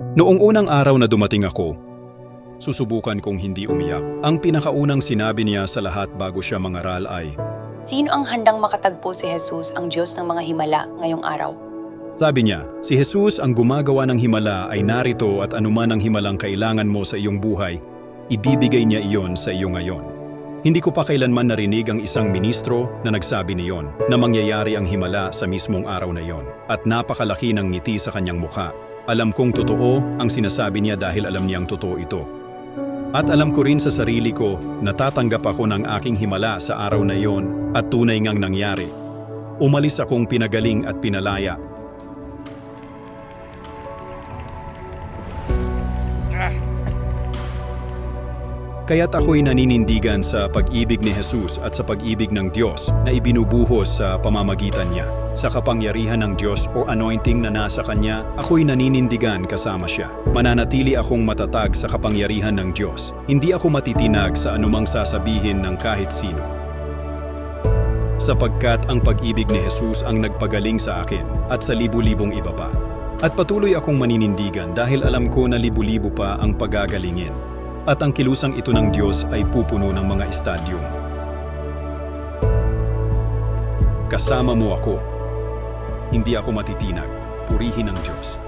Noong unang araw na dumating ako, susubukan kong hindi umiyak. Ang pinakaunang sinabi niya sa lahat bago siya mangaral ay, Sino ang handang makatagpo si Jesus, ang Diyos ng mga himala, ngayong araw? sabi niya, si Jesus ang gumagawa ng himala ay narito at anuman ang himalang kailangan mo sa iyong buhay, ibibigay niya iyon sa iyo ngayon. Hindi ko pa kailanman narinig ang isang ministro na nagsabi niyon na mangyayari ang himala sa mismong araw na iyon at napakalaki ng ngiti sa kanyang mukha. Alam kong totoo ang sinasabi niya dahil alam niyang totoo ito. At alam ko rin sa sarili ko na tatanggap ako ng aking himala sa araw na iyon at tunay ngang nangyari. Umalis akong pinagaling at pinalaya. Kaya't ako'y naninindigan sa pag-ibig ni Jesus at sa pag-ibig ng Diyos na ibinubuhos sa pamamagitan niya. Sa kapangyarihan ng Diyos o anointing na nasa Kanya, ako'y naninindigan kasama siya. Mananatili akong matatag sa kapangyarihan ng Diyos. Hindi ako matitinag sa anumang sasabihin ng kahit sino. Sapagkat ang pag-ibig ni Jesus ang nagpagaling sa akin at sa libu-libong iba pa. At patuloy akong maninindigan dahil alam ko na libu-libo pa ang pagagalingin. At ang kilusang ito ng Diyos ay pupuno ng mga estadyum. Kasama mo ako. Hindi ako matitinag. Purihin ang Diyos.